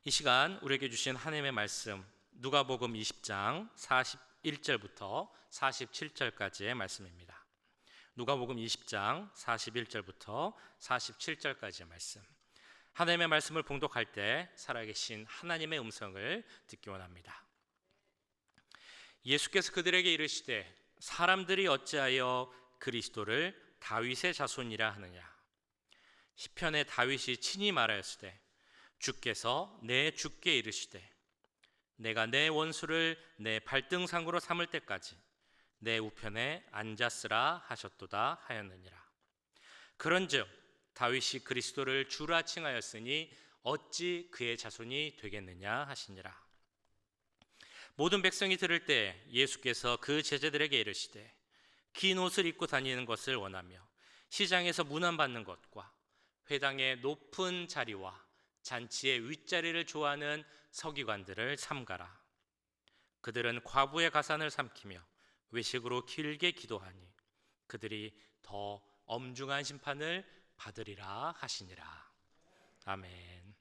이 시간 우리에게 주신 하나님의 말씀 누가복음 20장 41절부터 47절까지의 말씀입니다. 누가복음 20장 41절부터 47절까지의 말씀. 하나님의 말씀을 봉독할 때 살아계신 하나님의 음성을 듣기 원합니다. 예수께서 그들에게 이르시되 사람들이 어찌하여 그리스도를 다윗의 자손이라 하느냐. 시편에 다윗이 친히 말하였으되 주께서 내 주께 이르시되 내가 내 원수를 내 발등상으로 삼을 때까지 내 우편에 앉았으라 하셨도다 하였느니라. 그런즉 다윗이 그리스도를 주라 칭하였으니 어찌 그의 자손이 되겠느냐 하시니라. 모든 백성이 들을 때 예수께서 그 제자들에게 이르시되 긴 옷을 입고 다니는 것을 원하며 시장에서 문안받는 것과 회당의 높은 자리와 잔치의 윗자리를 좋아하는 서기관들을 삼가라. 그들은 과부의 가산을 삼키며 외식으로 길게 기도하니 그들이 더 엄중한 심판을 받으리라 하시니라. 아멘.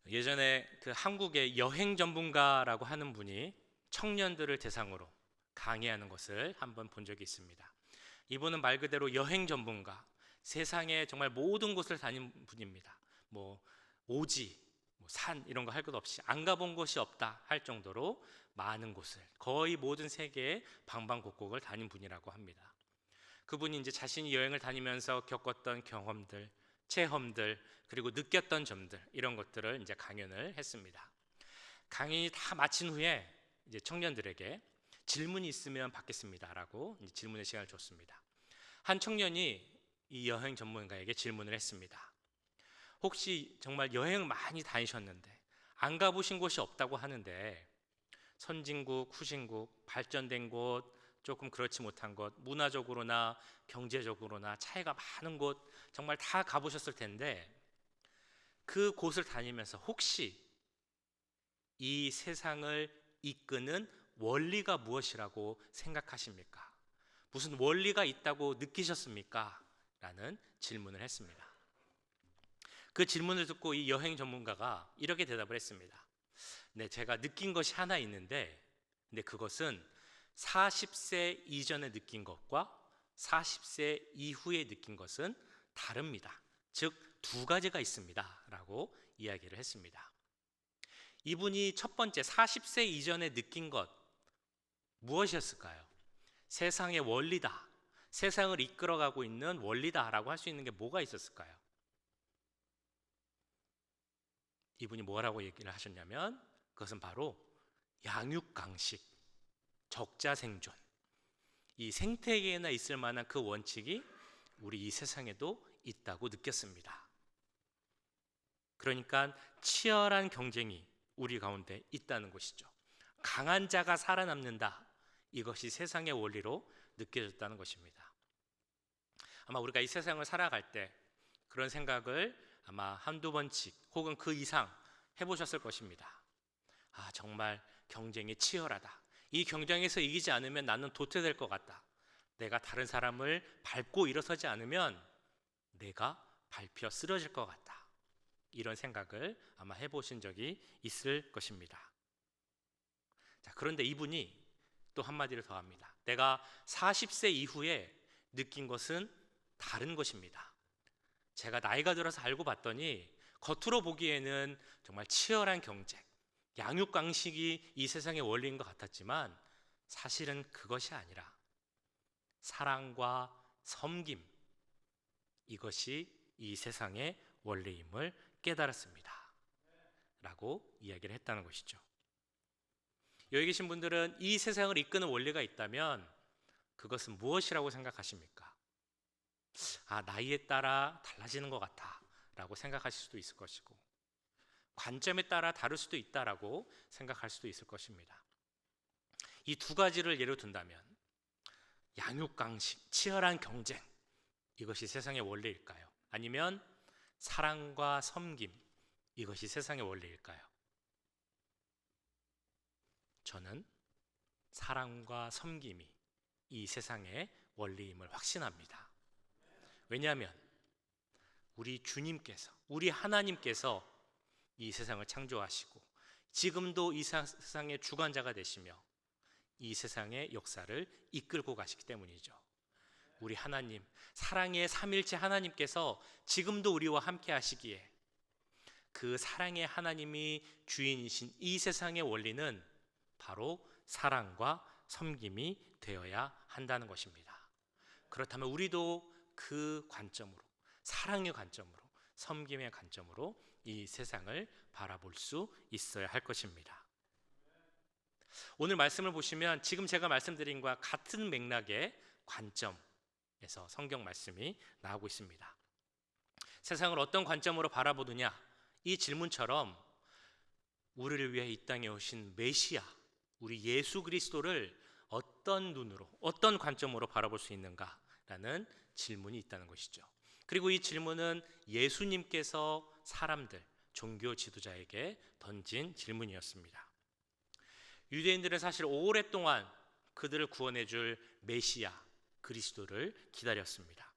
예전에 그 한국의 여행 전문가라고 하는 분이 청년들을 대상으로 강의하는 것을 한번 본 적이 있습니다. 이분은 말 그대로 여행 전문가, 세상에 정말 모든 곳을 다닌 분입니다. 오지, 산 이런 거 할 것 없이 안 가본 곳이 없다 할 정도로 많은 곳을 거의 모든 세계의 방방곡곡을 다닌 분이라고 합니다. 그분이 이제 자신이 여행을 다니면서 겪었던 경험들, 체험들, 그리고 느꼈던 점들 이런 것들을 이제 강연을 했습니다. 강연이 다 마친 후에 이제 청년들에게 질문이 있으면 받겠습니다라고 이제 질문의 시간을 줬습니다. 한 청년이 이 여행 전문가에게 질문을 했습니다. 혹시 정말 여행 많이 다니셨는데 안 가보신 곳이 없다고 하는데 선진국, 후진국, 발전된 곳, 조금 그렇지 못한 곳, 문화적으로나 경제적으로나 차이가 많은 곳 정말 다 가보셨을 텐데 그 곳을 다니면서 혹시 이 세상을 이끄는 원리가 무엇이라고 생각하십니까? 무슨 원리가 있다고 느끼셨습니까? 라는 질문을 했습니다. 그 질문을 듣고 이 여행 전문가가 이렇게 대답을 했습니다. 네, 제가 느낀 것이 하나 있는데 근데 그것은 40세 이전에 느낀 것과 40세 이후에 느낀 것은 다릅니다. 즉, 두 가지가 있습니다. 라고 이야기를 했습니다. 이분이 첫 번째 40세 이전에 느낀 것 무엇이었을까요? 세상의 원리다. 세상을 이끌어가고 있는 원리다라고 할 수 있는 게 뭐가 있었을까요? 이분이 뭐라고 얘기를 하셨냐면 그것은 바로 양육강식, 적자생존, 이 생태계에나 있을 만한 그 원칙이 우리 이 세상에도 있다고 느꼈습니다. 그러니까 치열한 경쟁이 우리 가운데 있다는 것이죠. 강한 자가 살아남는다. 이것이 세상의 원리로 느껴졌다는 것입니다. 아마 우리가 이 세상을 살아갈 때 그런 생각을 아마 한두 번씩 혹은 그 이상 해보셨을 것입니다. 아, 정말 경쟁이 치열하다. 이 경쟁에서 이기지 않으면 나는 도태될 것 같다. 내가 다른 사람을 밟고 일어서지 않으면 내가 밟혀 쓰러질 것 같다. 이런 생각을 아마 해보신 적이 있을 것입니다. 자, 그런데 이분이 또 한마디를 더 합니다. 내가 40세 이후에 느낀 것은 다른 것입니다. 제가 나이가 들어서 알고 봤더니 겉으로 보기에는 정말 치열한 경쟁, 양육강식이 이 세상의 원리인 것 같았지만 사실은 그것이 아니라 사랑과 섬김, 이것이 이 세상의 원리임을 깨달았습니다. 라고 이야기를 했다는 것이죠. 여기 계신 분들은 이 세상을 이끄는 원리가 있다면 그것은 무엇이라고 생각하십니까? 아, 나이에 따라 달라지는 것 같아 라고 생각하실 수도 있을 것이고 관점에 따라 다를 수도 있다라고 생각할 수도 있을 것입니다. 이 두 가지를 예로 든다면 양육강식, 치열한 경쟁, 이것이 세상의 원리일까요? 아니면 사랑과 섬김, 이것이 세상의 원리일까요? 저는 사랑과 섬김이 이 세상의 원리임을 확신합니다. 왜냐하면 우리 주님께서, 우리 하나님께서 이 세상을 창조하시고 지금도 이 세상의 주관자가 되시며 이 세상의 역사를 이끌고 가시기 때문이죠. 우리 하나님, 사랑의 삼일체 하나님께서 지금도 우리와 함께 하시기에 그 사랑의 하나님이 주인이신 이 세상의 원리는 바로 사랑과 섬김이 되어야 한다는 것입니다. 그렇다면 우리도 그 관점으로, 사랑의 관점으로, 섬김의 관점으로 이 세상을 바라볼 수 있어야 할 것입니다. 오늘 말씀을 보시면 지금 제가 말씀드린 것과 같은 맥락의 관점에서 성경 말씀이 나오고 있습니다. 세상을 어떤 관점으로 바라보느냐, 이 질문처럼 우리를 위해 이 땅에 오신 메시아, 우리 예수 그리스도를 어떤 눈으로, 어떤 관점으로 바라볼 수 있는가라는 질문이 있다는 것이죠. 그리고 이 질문은 예수님께서 사람들, 종교 지도자에게 던진 질문이었습니다. 유대인들은 사실 오랫동안 그들을 구원해 줄 메시아, 그리스도를 기다렸습니다.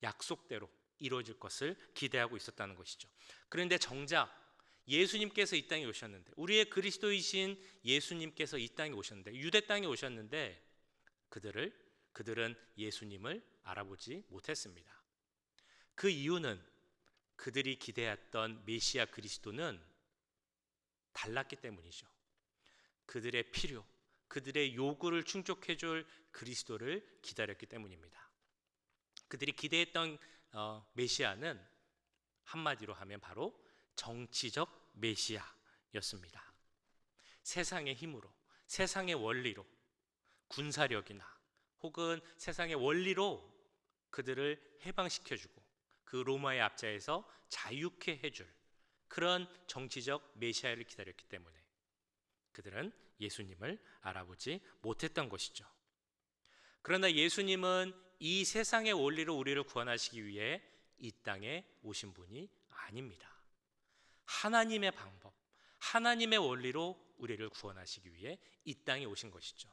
약속대로 이루어질 것을 기대하고 있었다는 것이죠. 그런데 정작 예수님께서 이 땅에 오셨는데, 우리의 그리스도이신 예수님께서 이 땅에 오셨는데, 유대 땅에 오셨는데 그들은 예수님을 알아보지 못했습니다. 그 이유는 그들이 기대했던 메시아 그리스도는 달랐기 때문이죠. 그들의 필요, 그들의 요구를 충족해 줄 그리스도를 기다렸기 때문입니다. 그들이 기대했던 메시아는 한마디로 하면 바로 정치적 메시아였습니다. 세상의 힘으로, 세상의 원리로, 군사력이나 혹은 세상의 원리로 그들을 해방시켜주고 그 로마의 압제에서 자유케 해줄 그런 정치적 메시아를 기다렸기 때문에 그들은 예수님을 알아보지 못했던 것이죠. 그러나 예수님은 이 세상의 원리로 우리를 구원하시기 위해 이 땅에 오신 분이 아닙니다. 하나님의 방법, 하나님의 원리로 우리를 구원하시기 위해 이 땅에 오신 것이죠.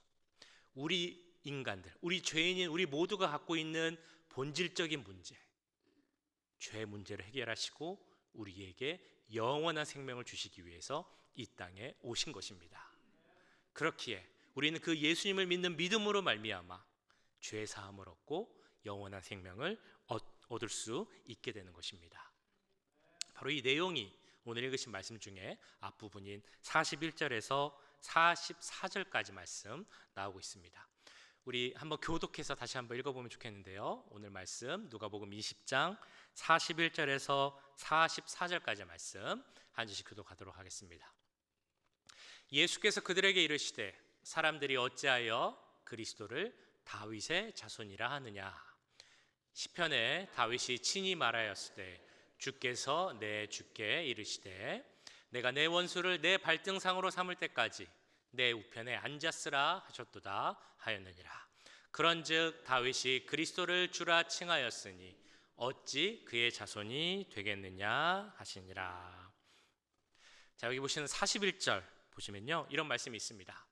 우리 인간들, 우리 죄인인 우리 모두가 갖고 있는 본질적인 문제, 죄 문제를 해결하시고 우리에게 영원한 생명을 주시기 위해서 이 땅에 오신 것입니다. 그렇기에 우리는 그 예수님을 믿는 믿음으로 말미암아 죄 사함을 얻고 영원한 생명을 얻을 수 있게 되는 것입니다. 바로 이 내용이 오늘 읽으신 말씀 중에 앞부분인 41절에서 44절까지 말씀 나오고 있습니다. 우리 한번 교독해서 다시 한번 읽어보면 좋겠는데요. 오늘 말씀 누가복음 20장 41절에서 44절까지 말씀 한 절씩 교독하도록 하겠습니다. 예수께서 그들에게 이르시되 사람들이 어찌하여 그리스도를 다윗의 자손이라 하느냐. 시편에 다윗이 친히 말하였으되 주께서 내 주께 이르시되 내가 내 원수를 내 발등상으로 삼을 때까지 내 우편에 앉았으라 하셨도다 하였느니라. 그런즉 다윗이 그리스도를 주라 칭하였으니 어찌 그의 자손이 되겠느냐 하시니라. 자, 여기 보시는 41절 보시면요, 이런 말씀이 있습니다.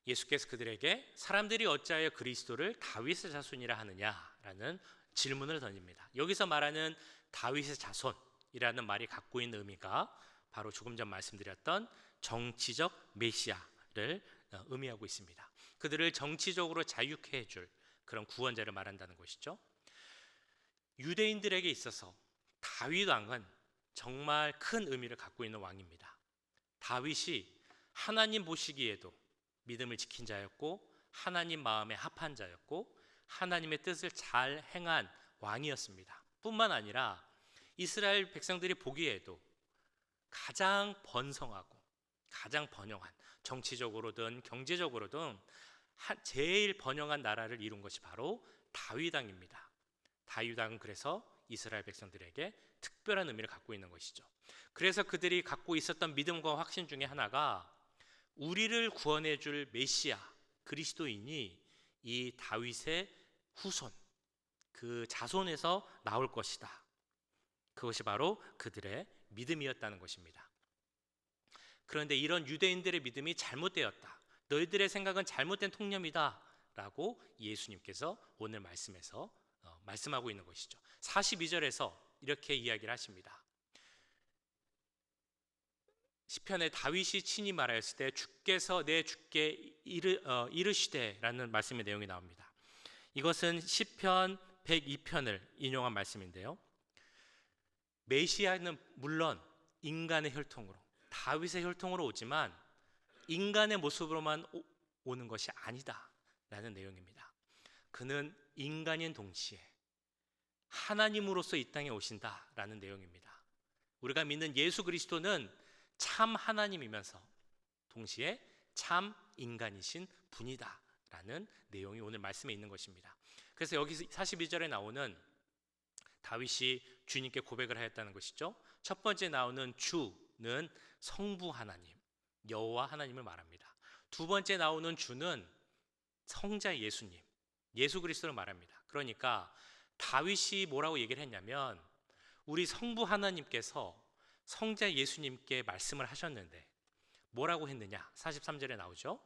예수께서 그들에게 사람들이 어찌하여 그리스도를 다윗의 자손이라 하느냐라는 질문을 던집니다. 여기서 말하는 다윗의 자손이라는 말이 갖고 있는 의미가 바로 조금 전 말씀드렸던 정치적 메시아를 의미하고 있습니다. 그들을 정치적으로 자유케 해줄 그런 구원자를 말한다는 것이죠. 유대인들에게 있어서 다윗 왕은 정말 큰 의미를 갖고 있는 왕입니다. 다윗이 하나님 보시기에도 믿음을 지킨 자였고 하나님 마음에 합한 자였고 하나님의 뜻을 잘 행한 왕이었습니다. 뿐만 아니라 이스라엘 백성들이 보기에도 가장 번성하고 가장 번영한, 정치적으로든 경제적으로든 제일 번영한 나라를 이룬 것이 바로 다윗 왕입니다. 다윗 왕은 그래서 이스라엘 백성들에게 특별한 의미를 갖고 있는 것이죠. 그래서 그들이 갖고 있었던 믿음과 확신 중에 하나가 우리를 구원해 줄 메시아 그리스도인이 이 다윗의 후손, 그 자손에서 나올 것이다. 그것이 바로 그들의 믿음이었다는 것입니다. 그런데 이런 유대인들의 믿음이 잘못되었다, 너희들의 생각은 잘못된 통념이다 라고 예수님께서 오늘 말씀에서 말씀하고 있는 것이죠. 42절에서 이렇게 이야기를 하십니다. 시편에 다윗이 친히 말하였을 때 주께서 내 주께 이르시되라는 말씀의 내용이 나옵니다. 이것은 시편 102편을 인용한 말씀인데요. 메시아는 물론 인간의 혈통으로, 다윗의 혈통으로 오지만 인간의 모습으로만 오는 것이 아니다라는 내용입니다. 그는 인간인 동시에 하나님으로서 이 땅에 오신다라는 내용입니다. 우리가 믿는 예수 그리스도는 참 하나님이면서 동시에 참 인간이신 분이다라는 내용이 오늘 말씀에 있는 것입니다. 그래서 여기 42절에 나오는 다윗이 주님께 고백을 하였다는 것이죠. 첫 번째 나오는 주는 성부 하나님, 여호와 하나님을 말합니다. 두 번째 나오는 주는 성자 예수님, 예수 그리스도를 말합니다. 그러니까 다윗이 뭐라고 얘기를 했냐면 우리 성부 하나님께서 성자 예수님께 말씀을 하셨는데 뭐라고 했느냐? 43절에 나오죠.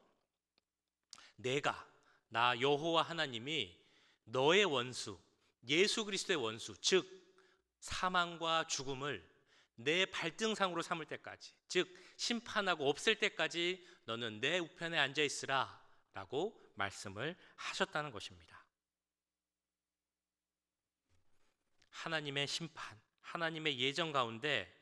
나 여호와 하나님이 너의 원수, 예수 그리스도의 원수, 즉 사망과 죽음을 내 발등상으로 삼을 때까지, 즉 심판하고 없앨 때까지 너는 내 우편에 앉아 있으라 라고 말씀을 하셨다는 것입니다. 하나님의 심판, 하나님의 예정 가운데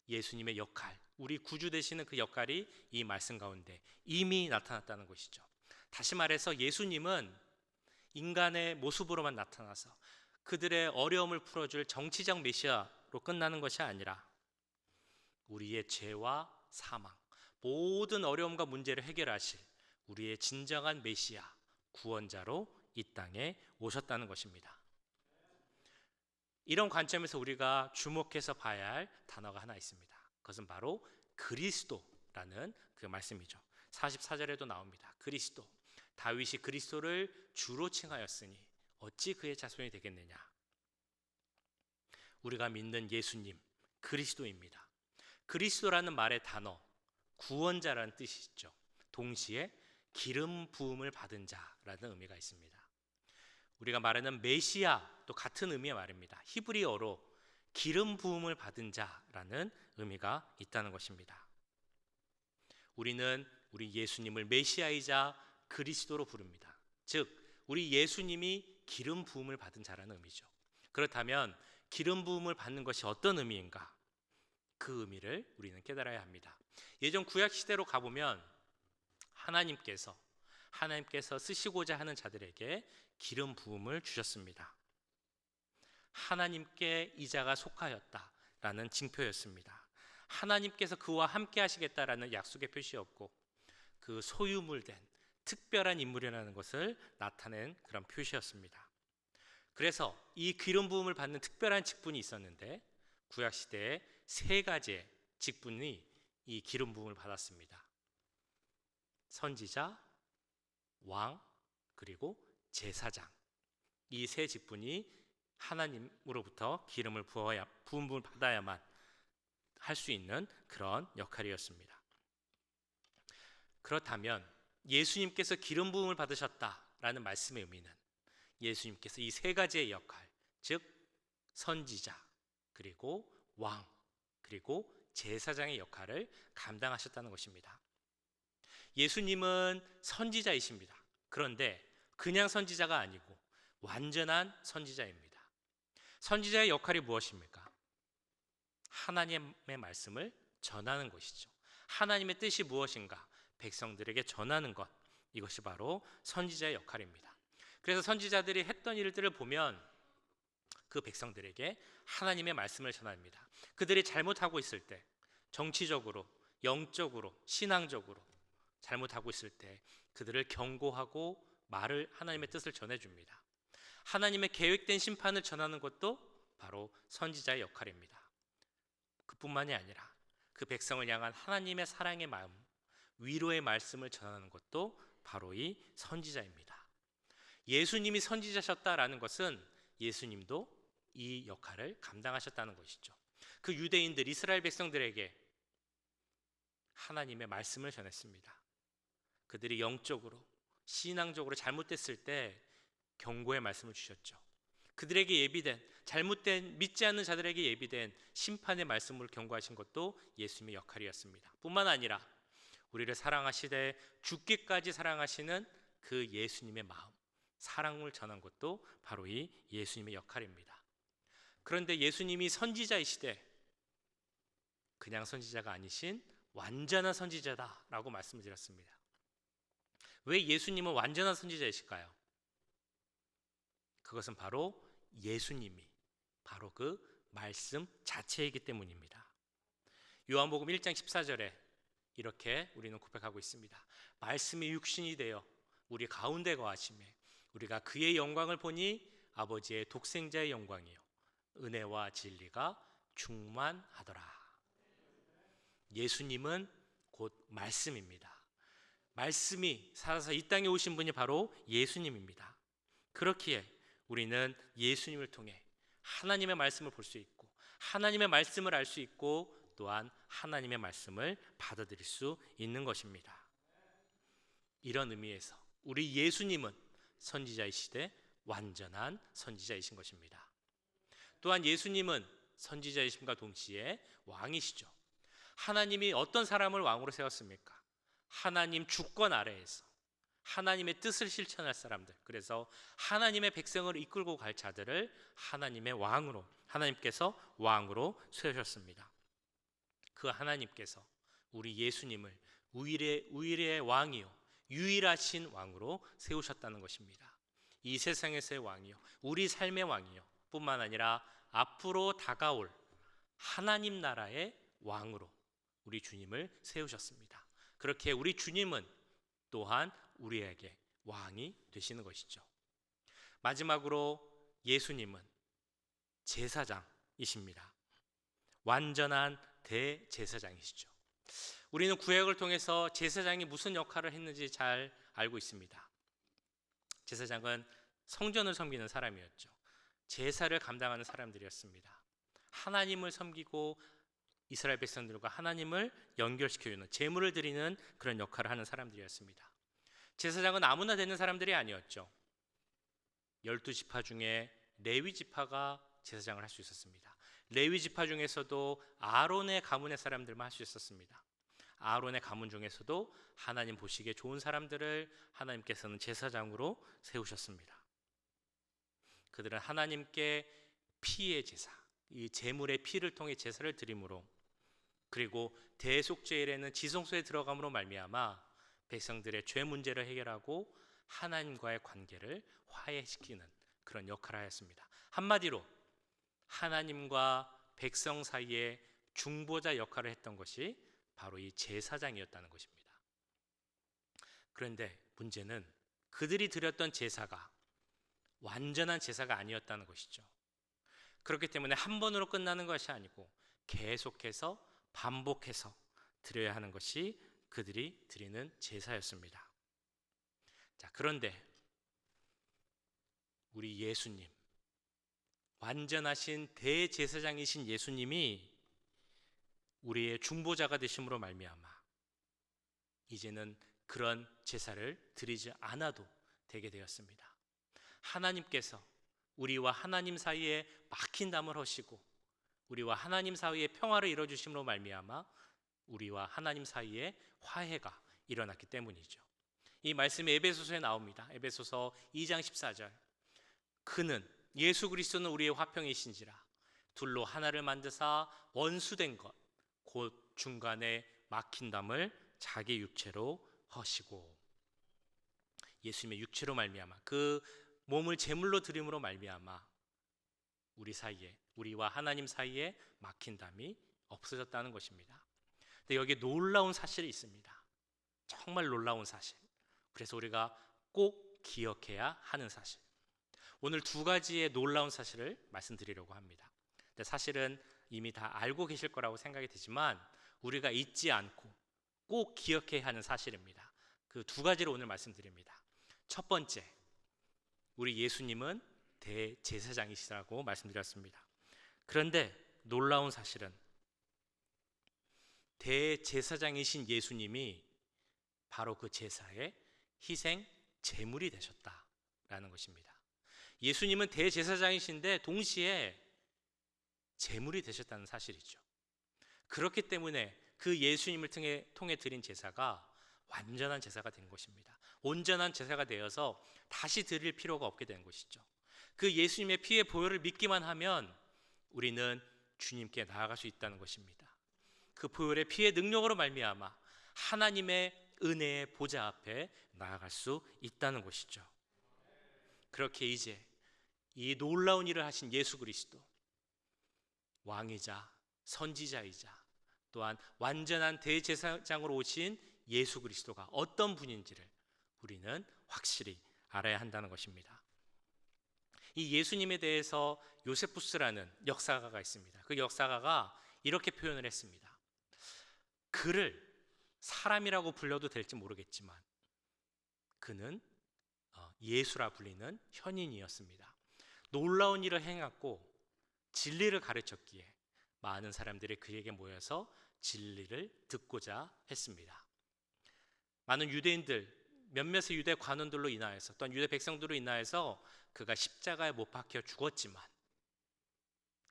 예수님의 역할, 우리 구주 되시는 그 역할이 이 말씀 가운데 이미 나타났다는 것이죠. 다시 말해서 예수님은 인간의 모습으로만 나타나서 그들의 어려움을 풀어줄 정치적 메시아로 끝나는 것이 아니라 우리의 죄와 사망, 모든 어려움과 문제를 해결하실 우리의 진정한 메시아, 구원자로 이 땅에 오셨다는 것입니다. 이런 관점에서 우리가 주목해서 봐야 할 단어가 하나 있습니다. 그것은 바로 그리스도라는 그 말씀이죠. 44절에도 나옵니다. 그리스도. 다윗이 그리스도를 주로 칭하였으니 어찌 그의 자손이 되겠느냐. 우리가 믿는 예수님, 그리스도입니다. 그리스도라는 말의 단어, 구원자라는 뜻이 있죠. 동시에 기름 부음을 받은 자라는 의미가 있습니다. 우리가 말하는 메시아도 같은 의미의 말입니다. 히브리어로 기름 부음을 받은 자라는 의미가 있다는 것입니다. 우리는 우리 예수님을 메시아이자 그리스도로 부릅니다. 즉 우리 예수님이 기름 부음을 받은 자라는 의미죠. 그렇다면 기름 부음을 받는 것이 어떤 의미인가? 그 의미를 우리는 깨달아야 합니다. 예전 구약 시대로 가보면 하나님께서 쓰시고자 하는 자들에게 기름 부음을 주셨습니다. 하나님께 이 자가 속하였다라는 징표였습니다. 하나님께서 그와 함께 하시겠다라는 약속의 표시였고 그 소유물된 특별한 인물이라는 것을 나타낸 그런 표시였습니다. 그래서 이 기름 부음을 받는 특별한 직분이 있었는데 구약 시대에 세 가지의 직분이 이 기름 부음을 받았습니다. 선지자, 왕, 그리고 제사장. 이 세 직분이 하나님으로부터 기름을 부음을 받아야만 할 수 있는 그런 역할이었습니다. 그렇다면 예수님께서 기름 부음을 받으셨다라는 말씀의 의미는 예수님께서 이 세 가지의 역할, 즉 선지자, 그리고 왕, 그리고 제사장의 역할을 감당하셨다는 것입니다. 예수님은 선지자이십니다. 그런데 그냥 선지자가 아니고 완전한 선지자입니다. 선지자의 역할이 무엇입니까? 하나님의 말씀을 전하는 것이죠. 하나님의 뜻이 무엇인가? 백성들에게 전하는 것. 이것이 바로 선지자의 역할입니다. 그래서 선지자들이 했던 일들을 보면 그 백성들에게 하나님의 말씀을 전합니다. 그들이 잘못하고 있을 때, 정치적으로, 영적으로, 신앙적으로 잘못하고 있을 때 그들을 경고하고 하나님의 뜻을 전해줍니다. 하나님의 계획된 심판을 전하는 것도 바로 선지자의 역할입니다. 그뿐만이 아니라 그 백성을 향한 하나님의 사랑의 마음, 위로의 말씀을 전하는 것도 바로 이 선지자입니다. 예수님이 선지자셨다라는 것은 예수님도 이 역할을 감당하셨다는 것이죠. 그 유대인들, 이스라엘 백성들에게 하나님의 말씀을 전했습니다. 그들이 영적으로, 신앙적으로 잘못됐을 때 경고의 말씀을 주셨죠. 그들에게 예비된, 잘못된 믿지 않는 자들에게 예비된 심판의 말씀을 경고하신 것도 예수님의 역할이었습니다. 뿐만 아니라 우리를 사랑하시되 죽기까지 사랑하시는 그 예수님의 마음, 사랑을 전한 것도 바로 이 예수님의 역할입니다. 그런데 예수님이 선지자이시되 그냥 선지자가 아니신 완전한 선지자다라고 말씀을 드렸습니다. 왜 예수님은 완전한 선지자이실까요? 그것은 바로 예수님이 바로 그 말씀 자체이기 때문입니다. 요한복음 1장 14절에 이렇게 우리는 고백하고 있습니다. 말씀이 육신이 되어 우리 가운데 거하시매 우리가 그의 영광을 보니 아버지의 독생자의 영광이요 은혜와 진리가 충만하더라. 예수님은 곧 말씀입니다. 말씀이 살아서 이 땅에 오신 분이 바로 예수님입니다. 그렇기에 우리는 예수님을 통해 하나님의 말씀을 볼 수 있고 하나님의 말씀을 알 수 있고 또한 하나님의 말씀을 받아들일 수 있는 것입니다. 이런 의미에서 우리 예수님은 선지자이시되 완전한 선지자이신 것입니다. 또한 예수님은 선지자이심과 동시에 왕이시죠. 하나님이 어떤 사람을 왕으로 세웠습니까? 하나님 주권 아래에서 하나님의 뜻을 실천할 사람들, 그래서 하나님의 백성을 이끌고 갈 자들을 하나님의 왕으로, 하나님께서 왕으로 세우셨습니다. 그 하나님께서 우리 예수님을 우일의 왕이요 유일하신 왕으로 세우셨다는 것입니다. 이 세상에서의 왕이요 우리 삶의 왕이요 뿐만 아니라 앞으로 다가올 하나님 나라의 왕으로 우리 주님을 세우셨습니다. 그렇게 우리 주님은 또한 우리에게 왕이 되시는 것이죠. 마지막으로 예수님은 제사장이십니다. 완전한 대제사장이시죠. 우리는 구약을 통해서 제사장이 무슨 역할을 했는지 잘 알고 있습니다. 제사장은 성전을 섬기는 사람이었죠. 제사를 감당하는 사람들이었습니다. 하나님을 섬기고 이스라엘 백성들과 하나님을 연결시켜주는, 제물을 드리는 그런 역할을 하는 사람들이었습니다. 제사장은 아무나 되는 사람들이 아니었죠. 12지파 중에 레위 지파가 제사장을 할 수 있었습니다. 레위 지파 중에서도 아론의 가문의 사람들만 할 수 있었습니다. 아론의 가문 중에서도 하나님 보시기에 좋은 사람들을 하나님께서는 제사장으로 세우셨습니다. 그들은 하나님께 피의 제사, 이 제물의 피를 통해 제사를 드림으로, 그리고 대속죄일에는 지성소에 들어감으로 말미암아 백성들의 죄 문제를 해결하고 하나님과의 관계를 화해시키는 그런 역할을 하였습니다. 한마디로 하나님과 백성 사이에 중보자 역할을 했던 것이 바로 이 제사장이었다는 것입니다. 그런데 문제는 그들이 드렸던 제사가 완전한 제사가 아니었다는 것이죠. 그렇기 때문에 한 번으로 끝나는 것이 아니고 계속해서 반복해서 드려야 하는 것이 그들이 드리는 제사였습니다. 자, 그런데 우리 예수님, 완전하신 대제사장이신 예수님이 우리의 중보자가 되심으로 말미암아 이제는 그런 제사를 드리지 않아도 되게 되었습니다. 하나님께서 우리와 하나님 사이에 막힌 담을 허시고 우리와 하나님 사이에 평화를 이루어주심으로 말미암아 우리와 하나님 사이에 화해가 일어났기 때문이죠. 이 말씀이 에베소서에 나옵니다. 에베소서 2장 14절. 그는 예수 그리스도는 우리의 화평이신지라 둘로 하나를 만드사 원수된 것 곧 중간에 막힌 담을 자기 육체로 허시고, 예수님의 육체로 말미암아 그 몸을 제물로 드림으로 말미암아 우리 사이에, 우리와 하나님 사이에 막힌 담이 없어졌다는 것입니다. 근데 여기에 놀라운 사실이 있습니다. 정말 놀라운 사실. 그래서 우리가 꼭 기억해야 하는 사실. 오늘 두 가지의 놀라운 사실을 말씀드리려고 합니다. 근데 사실은 이미 다 알고 계실 거라고 생각이 되지만 우리가 잊지 않고 꼭 기억해야 하는 사실입니다. 그 두 가지를 오늘 말씀드립니다. 첫 번째, 우리 예수님은 대제사장이시라고 말씀드렸습니다. 그런데 놀라운 사실은 대제사장이신 예수님이 바로 그 제사의 희생 제물이 되셨다라는 것입니다. 예수님은 대제사장이신데 동시에 제물이 되셨다는 사실이죠. 그렇기 때문에 그 예수님을 통해 드린 제사가 완전한 제사가 된 것입니다. 온전한 제사가 되어서 다시 드릴 필요가 없게 된 것이죠. 그 예수님의 피의 보혈을 믿기만 하면 우리는 주님께 나아갈 수 있다는 것입니다. 그 보혈의 피의 능력으로 말미암아 하나님의 은혜의 보좌 앞에 나아갈 수 있다는 것이죠. 그렇게 이제 이 놀라운 일을 하신 예수 그리스도, 왕이자 선지자이자 또한 완전한 대제사장으로 오신 예수 그리스도가 어떤 분인지를 우리는 확실히 알아야 한다는 것입니다. 이 예수님에 대해서 요세푸스라는 역사가가 있습니다. 그 역사가가 이렇게 표현을 했습니다. 그를 사람이라고 불러도 될지 모르겠지만 그는 예수라 불리는 현인이었습니다. 놀라운 일을 행했고 진리를 가르쳤기에 많은 사람들이 그에게 모여서 진리를 듣고자 했습니다. 많은 유대인들, 몇몇의 유대 관원들로 인하여서 또한 유대 백성들로 인하여서 그가 십자가에 못 박혀 죽었지만,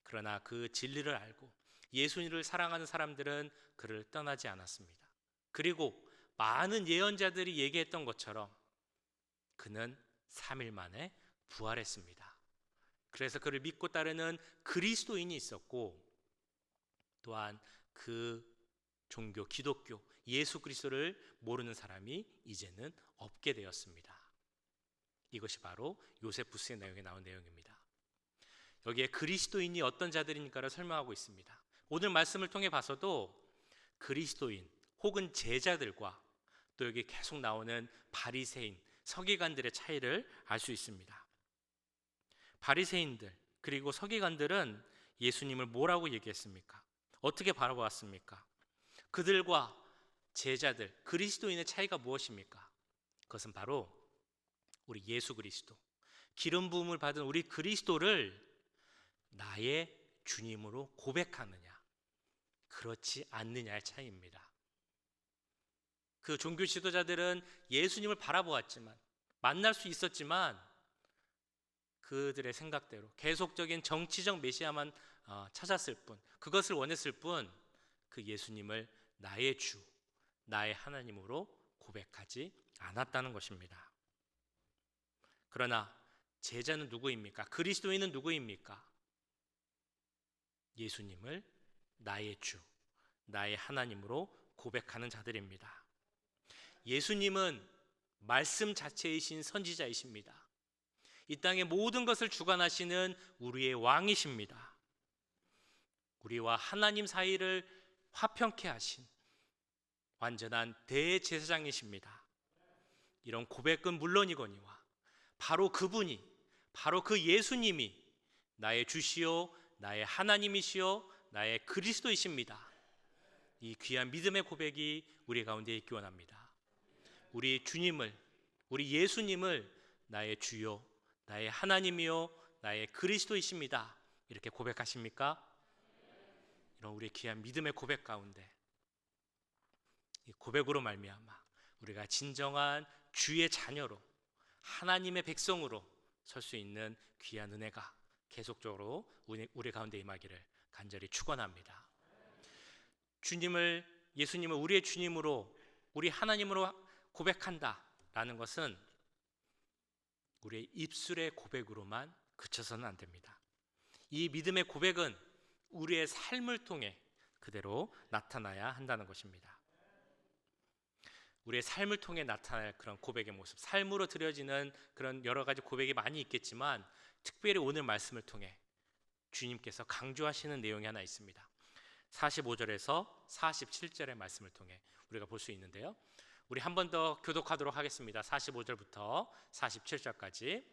그러나 그 진리를 알고 예수님을 사랑하는 사람들은 그를 떠나지 않았습니다. 그리고 많은 예언자들이 얘기했던 것처럼 그는 3일 만에 부활했습니다. 그래서 그를 믿고 따르는 그리스도인이 있었고, 또한 그 종교 기독교 예수 그리스도를 모르는 사람이 이제는 없게 되었습니다. 이것이 바로 요세푸스의 내용에 나온 내용입니다. 여기에 그리스도인이 어떤 자들인가를 설명하고 있습니다. 오늘 말씀을 통해 봐서도 그리스도인 혹은 제자들과 또 여기 계속 나오는 바리새인, 서기관들의 차이를 알 수 있습니다. 바리새인들 그리고 서기관들은 예수님을 뭐라고 얘기했습니까? 어떻게 바라보았습니까? 그들과 제자들, 그리스도인의 차이가 무엇입니까? 그것은 바로 우리 예수 그리스도, 기름 부음을 받은 우리 그리스도를 나의 주님으로 고백하느냐, 그렇지 않느냐의 차이입니다. 그 종교 지도자들은 예수님을 바라보았지만, 만날 수 있었지만 그들의 생각대로 계속적인 정치적 메시아만 찾았을 뿐, 그것을 원했을 뿐, 그 예수님을 나의 주, 나의 하나님으로 고백하지 않았다는 것입니다. 그러나 제자는 누구입니까? 그리스도인은 누구입니까? 예수님을 나의 주, 나의 하나님으로 고백하는 자들입니다. 예수님은 말씀 자체이신 선지자이십니다. 이 땅의 모든 것을 주관하시는 우리의 왕이십니다. 우리와 하나님 사이를 화평케 하신 완전한 대제사장이십니다. 이런 고백은 물론이거니와 바로 그분이, 바로 그 예수님이 나의 주시오, 나의 하나님이시오, 나의 그리스도이십니다. 이 귀한 믿음의 고백이 우리 가운데 있기 원합니다. 우리 주님을, 우리 예수님을 나의 주요, 나의 하나님이요, 나의 그리스도이십니다. 이렇게 고백하십니까? 이런 우리의 귀한 믿음의 고백 가운데 이 고백으로 말미암아 우리가 진정한 주의 자녀로, 하나님의 백성으로 설 수 있는 귀한 은혜가 계속적으로 우리 가운데 임하기를 간절히 축원합니다. 예수님을 우리의 주님으로, 우리 하나님으로 고백한다라는 것은 우리의 입술의 고백으로만 그쳐서는 안 됩니다. 이 믿음의 고백은 우리의 삶을 통해 그대로 나타나야 한다는 것입니다. 우리의 삶을 통해 나타날 그런 고백의 모습, 삶으로 드려지는 그런 여러 가지 고백이 많이 있겠지만 특별히 오늘 말씀을 통해 주님께서 강조하시는 내용이 하나 있습니다. 45절에서 47절의 말씀을 통해 우리가 볼 수 있는데요, 우리 한 번 더 교독하도록 하겠습니다. 45절부터 47절까지.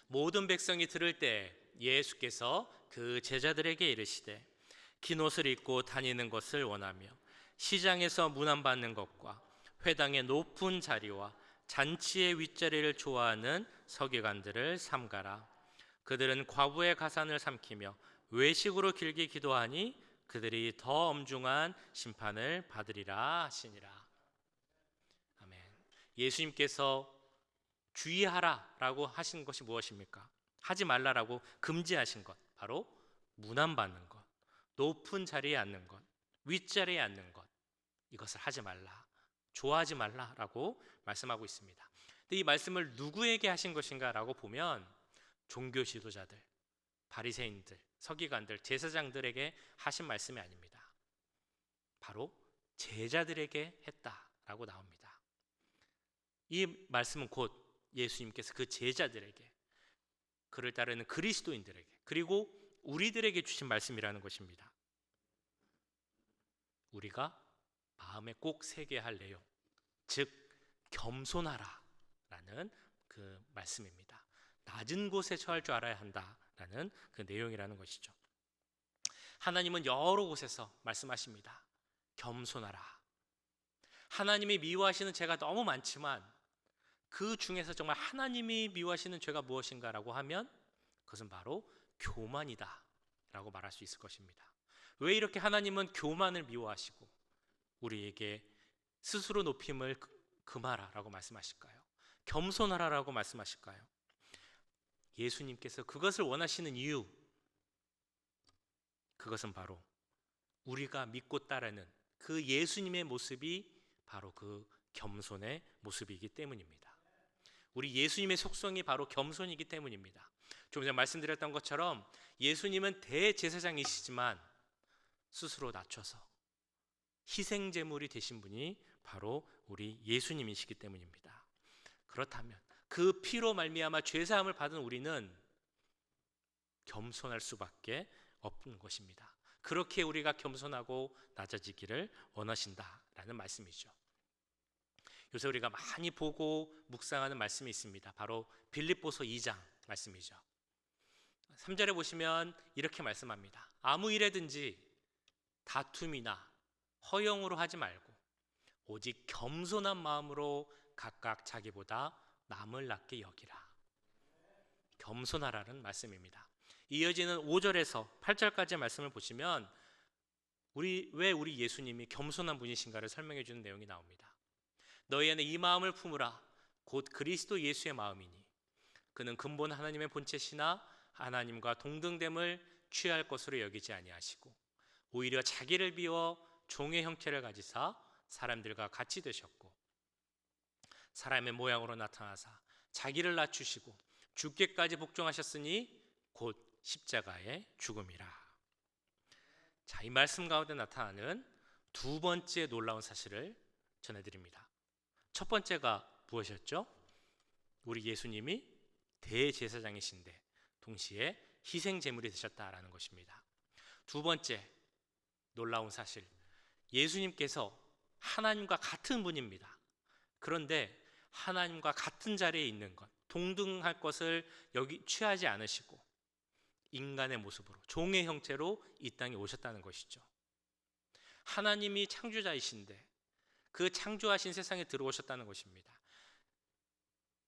모든 백성이 들을 때 예수께서 그 제자들에게 이르시되 긴 옷을 입고 다니는 것을 원하며 시장에서 문안받는 것과 회당의 높은 자리와 잔치의 윗자리를 좋아하는 서기관들을 삼가라. 그들은 과부의 가산을 삼키며 외식으로 길게 기도하니 그들이 더 엄중한 심판을 받으리라 하시니라. 아멘. 예수님께서 주의하라라고 하신 것이 무엇입니까? 하지 말라라고 금지하신 것, 바로 문안받는 것, 높은 자리에 앉는 것, 윗자리에 앉는 것, 이것을 하지 말라, 좋아하지 말라라고 말씀하고 있습니다. 근데 이 말씀을 누구에게 하신 것인가라고 보면 종교 지도자들, 바리새인들, 서기관들, 제사장들에게 하신 말씀이 아닙니다. 바로 제자들에게 했다라고 나옵니다. 이 말씀은 곧 예수님께서 그 제자들에게, 그를 따르는 그리스도인들에게, 그리고 우리들에게 주신 말씀이라는 것입니다. 우리가 마음에 꼭 새겨야 할 내용, 즉 겸손하라 라는 그 말씀입니다. 낮은 곳에 처할 줄 알아야 한다라는 그 내용이라는 것이죠. 하나님은 여러 곳에서 말씀하십니다. 겸손하라. 하나님이 미워하시는 죄가 너무 많지만 그 중에서 정말 하나님이 미워하시는 죄가 무엇인가라고 하면 그것은 바로 교만이다 라고 말할 수 있을 것입니다. 왜 이렇게 하나님은 교만을 미워하시고 우리에게 스스로 높임을 금하라라고 말씀하실까요? 겸손하라라고 말씀하실까요? 예수님께서 그것을 원하시는 이유, 그것은 바로 우리가 믿고 따르는 그 예수님의 모습이 바로 그 겸손의 모습이기 때문입니다. 우리 예수님의 속성이 바로 겸손이기 때문입니다. 좀 전에 말씀드렸던 것처럼 예수님은 대제사장이시지만 스스로 낮춰서 희생제물이 되신 분이 바로 우리 예수님이시기 때문입니다. 그렇다면 그 피로 말미암아 죄사함을 받은 우리는 겸손할 수밖에 없는 것입니다. 그렇게 우리가 겸손하고 낮아지기를 원하신다라는 말씀이죠. 요새 우리가 많이 보고 묵상하는 말씀이 있습니다. 바로 빌립보서 2장 말씀이죠. 3절에 보시면 이렇게 말씀합니다. 아무 일에든지 다툼이나 허영으로 하지 말고 오직 겸손한 마음으로 각각 자기보다 남을 낮게 여기라. 겸손하라는 말씀입니다. 이어지는 5절에서 8절까지의 말씀을 보시면 왜 우리 예수님이 겸손한 분이신가를 설명해 주는 내용이 나옵니다. 너희 안에 이 마음을 품으라. 곧 그리스도 예수의 마음이니 그는 근본 하나님의 본체시나 하나님과 동등됨을 취할 것으로 여기지 아니하시고 오히려 자기를 비워 종의 형체를 가지사 사람들과 같이 되셨고 사람의 모양으로 나타나사 자기를 낮추시고 죽기까지 복종하셨으니 곧 십자가의 죽음이라. 자, 이 말씀 가운데 나타나는 두 번째 놀라운 사실을 전해드립니다. 첫 번째가 무엇이었죠? 우리 예수님이 대제사장이신데 동시에 희생제물이 되셨다라는 것입니다. 두 번째 놀라운 사실, 예수님께서 하나님과 같은 분입니다. 그런데 하나님과 같은 자리에 있는 것, 동등할 것을 여기 취하지 않으시고 인간의 모습으로, 종의 형체로 이 땅에 오셨다는 것이죠. 하나님이 창조자이신데 그 창조하신 세상에 들어오셨다는 것입니다.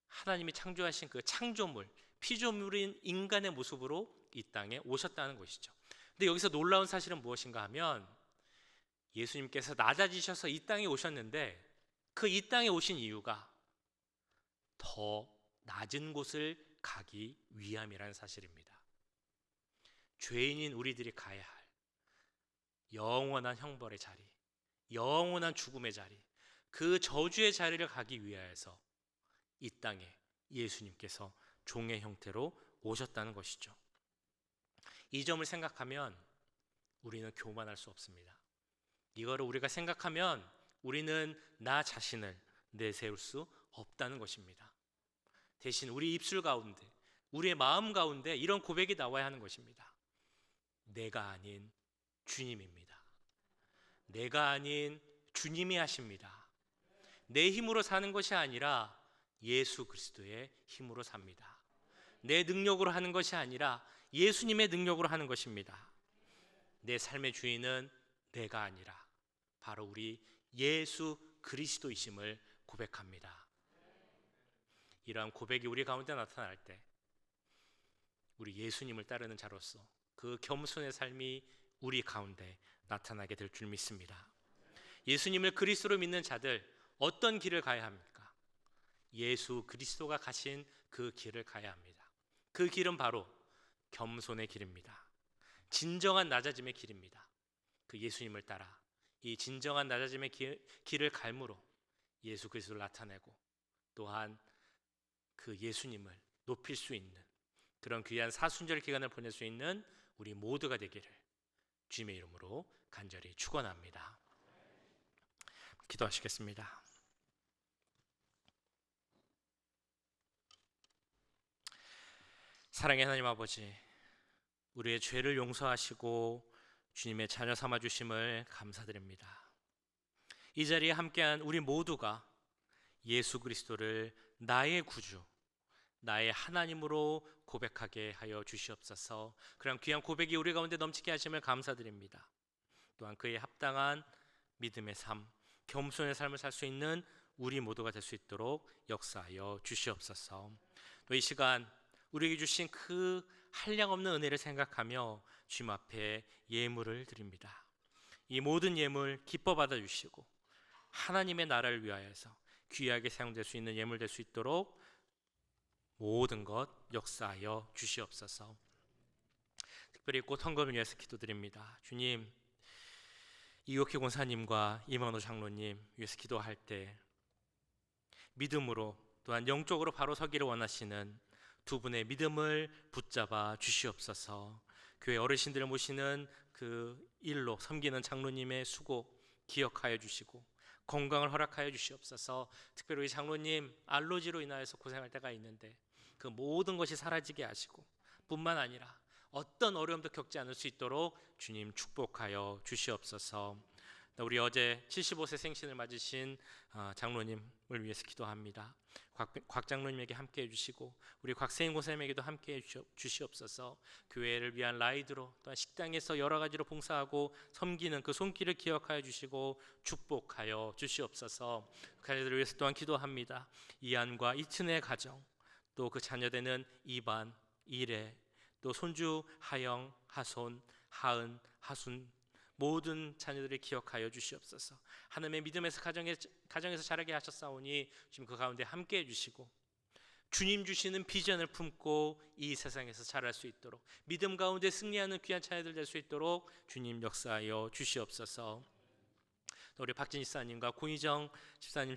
하나님이 창조하신 그 창조물, 피조물인 인간의 모습으로 이 땅에 오셨다는 것이죠. 근데 여기서 놀라운 사실은 무엇인가 하면 예수님께서 낮아지셔서 이 땅에 오셨는데 그 이 땅에 오신 이유가 더 낮은 곳을 가기 위함이라는 사실입니다. 죄인인 우리들이 가야 할 영원한 형벌의 자리, 영원한 죽음의 자리, 그 저주의 자리를 가기 위하여서 이 땅에 예수님께서 종의 형태로 오셨다는 것이죠. 이 점을 생각하면 우리는 교만할 수 없습니다. 이거를 우리가 생각하면 우리는 나 자신을 내세울 수 없다는 것입니다. 대신 우리 입술 가운데, 우리의 마음 가운데 이런 고백이 나와야 하는 것입니다. 내가 아닌 주님입니다. 내가 아닌 주님이 하십니다. 내 힘으로 사는 것이 아니라 예수 그리스도의 힘으로 삽니다. 내 능력으로 하는 것이 아니라 예수님의 능력으로 하는 것입니다. 내 삶의 주인은 내가 아니라 바로 우리 예수 그리스도이심을 고백합니다. 이러한 고백이 우리 가운데 나타날 때 우리 예수님을 따르는 자로서 그 겸손의 삶이 우리 가운데 나타나게 될 줄 믿습니다. 예수님을 그리스도로 믿는 자들 어떤 길을 가야 합니까? 예수 그리스도가 가신 그 길을 가야 합니다. 그 길은 바로 겸손의 길입니다. 진정한 낮아짐의 길입니다. 그 예수님을 따라 이 진정한 낮아짐의 길을 갈므로 예수 그리스도를 나타내고 또한 그 예수님을 높일 수 있는 그런 귀한 사순절 기간을 보낼 수 있는 우리 모두가 되기를 주님의 이름으로 간절히 축원합니다. 기도하시겠습니다. 사랑의 하나님 아버지, 우리의 죄를 용서하시고 주님의 자녀 삼아 주심을 감사드립니다. 이 자리에 함께한 우리 모두가 예수 그리스도를 나의 구주, 나의 하나님으로 고백하게 하여 주시옵소서. 그런 귀한 고백이 우리 가운데 넘치게 하심을 감사드립니다. 또한 그에 합당한 믿음의 삶, 겸손의 삶을 살 수 있는 우리 모두가 될 수 있도록 역사하여 주시옵소서. 또 이 시간 우리에게 주신 그 한량없는 은혜를 생각하며 주님 앞에 예물을 드립니다. 이 모든 예물 기뻐 받아주시고 하나님의 나라를 위하여서 귀하게 사용될 수 있는 예물 될 수 있도록 모든 것 역사하여 주시옵소서. 특별히 꽃 헌금을 위해서 기도드립니다. 주님, 이옥희 권사님과 이만호 장로님 위해서 기도할 때 믿음으로 또한 영적으로 바로 서기를 원하시는 두 분의 믿음을 붙잡아 주시옵소서. 교회 어르신들을 모시는 그 일로 섬기는 장로님의 수고 기억하여 주시고 건강을 허락하여 주시옵소서. 특별히 우리 장로님 알러지로 인하여서 고생할 때가 있는데 그 모든 것이 사라지게 하시고 뿐만 아니라 어떤 어려움도 겪지 않을 수 있도록 주님 축복하여 주시옵소서. 우리 어제 75세 생신을 맞으신 장로님을 위해서 기도합니다. 곽 장로님에게 함께해 주시고 우리 곽세인 고사님에게도 함께해 주시옵소서. 교회를 위한 라이드로 또한 식당에서 여러 가지로 봉사하고 섬기는 그 손길을 기억하여 주시고 축복하여 주시옵소서. 가족들을 위해서 또한 기도합니다. 이안과 이튼의 가정, 또 그 자녀되는 이반, 이래, 또 손주 하영, 하손, 하은, 하순 모든 자녀들을 기억하여 주시옵소서. 하나님의 믿음에서 가정에서 자라게 하셨사오니 지금 그 가운데 함께해 주시고 주님 주시는 비전을 품고 이 세상에서 자랄 수 있도록 믿음 가운데 승리하는 귀한 자녀들 될 수 있도록 주님 역사하여 주시옵소서. 또 우리 박진희 집사님과 고희정 집사님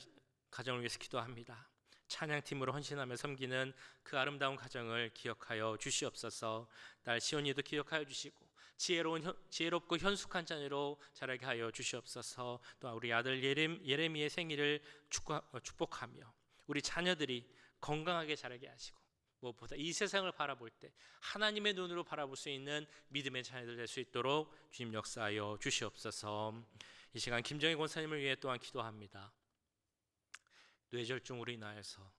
가정을 위해서 기도합니다. 찬양팀으로 헌신하며 섬기는 그 아름다운 가정을 기억하여 주시옵소서. 딸 시온이도 기억하여 주시고 지혜롭고 현숙한 자녀로 자라게 하여 주시옵소서. 또 우리 아들 예레미의 생일을 축복하며 우리 자녀들이 건강하게 자라게 하시고 무엇보다 이 세상을 바라볼 때 하나님의 눈으로 바라볼 수 있는 믿음의 자녀들 될 수 있도록 주님 역사하여 주시옵소서. 이 시간 김정희 권사님을 위해 또한 기도합니다. 뇌졸중으로 인하여서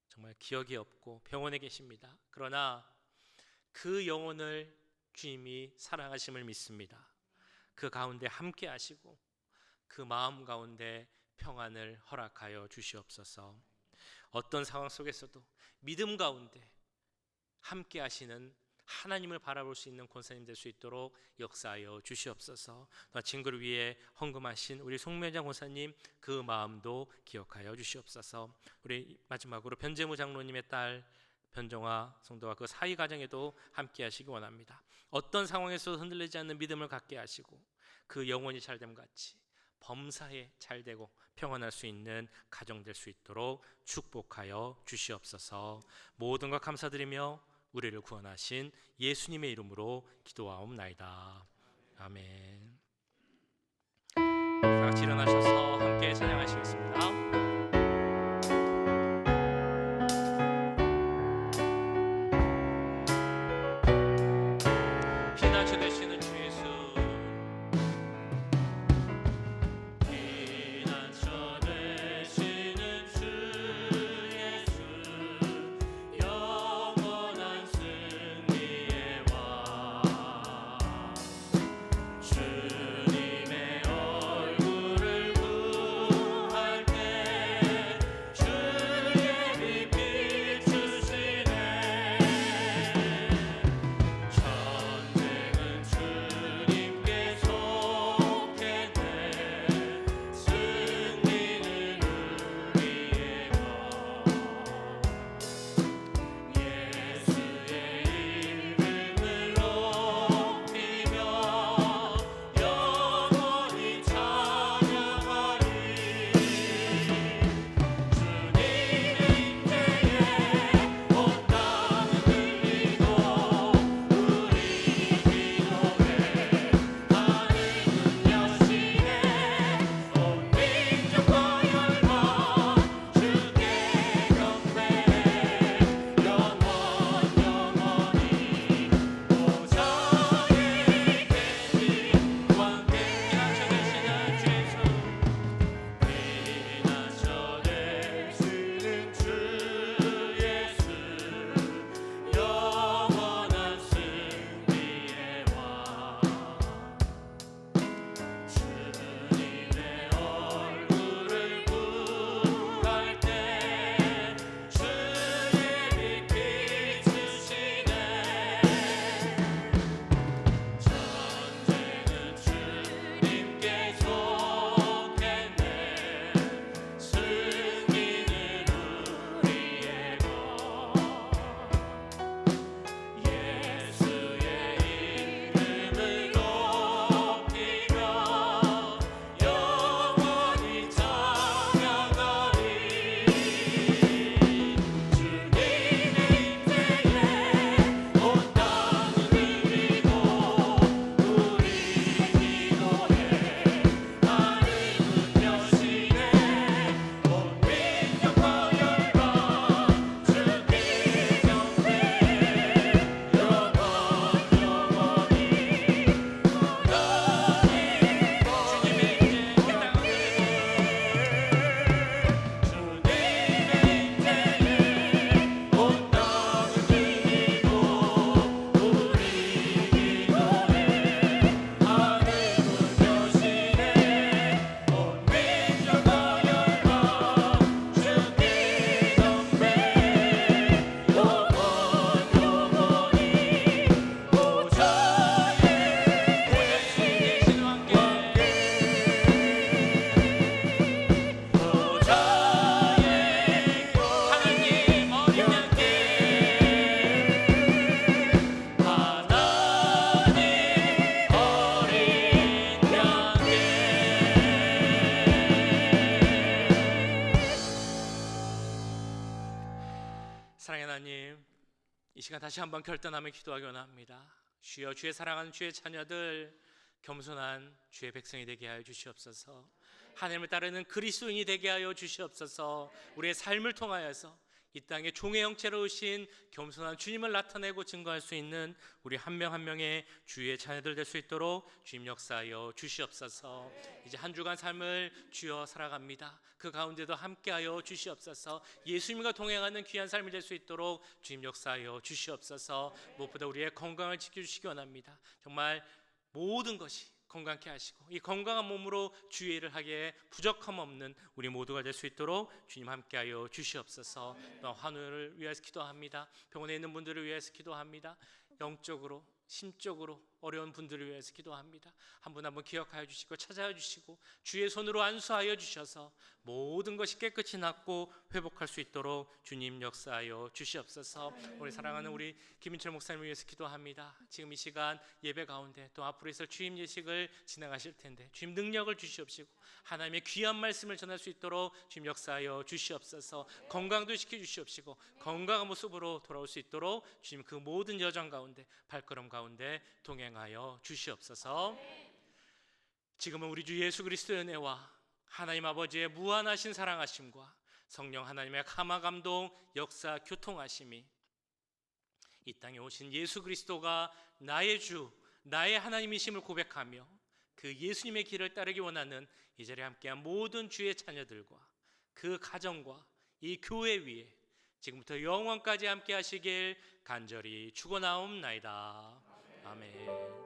정말 기억이 없고 병원에 계십니다. 그러나 그 영혼을 주님이 사랑하심을 믿습니다. 그 가운데 함께 하시고 그 마음 가운데 평안을 허락하여 주시옵소서. 어떤 상황 속에서도 믿음 가운데 함께 하시는 하나님을 바라볼 수 있는 권사님 될 수 있도록 역사하여 주시옵소서. 친구를 위해 헌금하신 우리 송매장 권사님 그 마음도 기억하여 주시옵소서. 우리 마지막으로 변재무 장로님의 딸 변정화 성도와 그 사위 가정에도 함께 하시기 원합니다. 어떤 상황에서도 흔들리지 않는 믿음을 갖게 하시고 그 영혼이 잘됨 같이 범사에 잘되고 평안할 수 있는 가정 될 수 있도록 축복하여 주시옵소서. 모든 것 감사드리며 우리를 구원하신 예수님의 이름으로 기도하옵나이다. 아멘. 다 같이 일어나셔서 함께 찬양하시겠습니다. 피난처 되시는 주 예수, 피난처 되시는 주 예수, 영원한 승리의 왕, 주님의 얼굴을 구할 때 주의 빛 비추시네. 전쟁은 주 다시 한번 결단하며 기도하기 원합니다. 주여, 주의 사랑하는 주의 자녀들 겸손한 주의 백성이 되게 하여 주시옵소서. 하나님을 따르는 그리스도인이 되게 하여 주시옵소서. 우리의 삶을 통하여서 이 땅에 종의 형체로 오신 겸손한 주님을 나타내고 증거할 수 있는 우리 한 명 한 명의 주의 자녀들 될 수 있도록 주님 역사하여 주시옵소서. 이제 한 주간 삶을 주여 살아갑니다. 그 가운데도 함께하여 주시옵소서. 예수님과 동행하는 귀한 삶이 될 수 있도록 주님 역사하여 주시옵소서. 무엇보다 우리의 건강을 지켜주시기 원합니다. 정말 모든 것이 건강케 하시고 이 건강한 몸으로 주의 일을 하기에 부족함 없는 우리 모두가 될 수 있도록 주님 함께하여 주시옵소서. 또 환우를 위해서 기도합니다. 병원에 있는 분들을 위해서 기도합니다. 영적으로 심적으로 어려운 분들을 위해서 기도합니다. 한 분 한 분 기억하여 주시고 찾아와 주시고 주의 손으로 안수하여 주셔서 모든 것이 깨끗이 낫고 회복할 수 있도록 주님 역사하여 주시옵소서. 우리 사랑하는 우리 김인철 목사님을 위해서 기도합니다. 지금 이 시간 예배 가운데 또 앞으로 있을 주임 예식을 진행하실 텐데 주님 능력을 주시옵시고 하나님의 귀한 말씀을 전할 수 있도록 주님 역사하여 주시옵소서. 건강도 지켜주시옵시고 건강한 모습으로 돌아올 수 있도록 주님 그 모든 여정 가운데 발걸음 가운데 동행하여 주시옵소서. 지금은 우리 주 예수 그리스도의 은혜와 하나님 아버지의 무한하신 사랑하심과 성령 하나님의 감화 감동 역사 교통하심이 이 땅에 오신 예수 그리스도가 나의 주 나의 하나님이심을 고백하며 그 예수님의 길을 따르기 원하는 이 자리에 함께한 모든 주의 자녀들과 그 가정과 이 교회 위에 지금부터 영원까지 함께 하시길 간절히 축원하옵나이다. 아멘.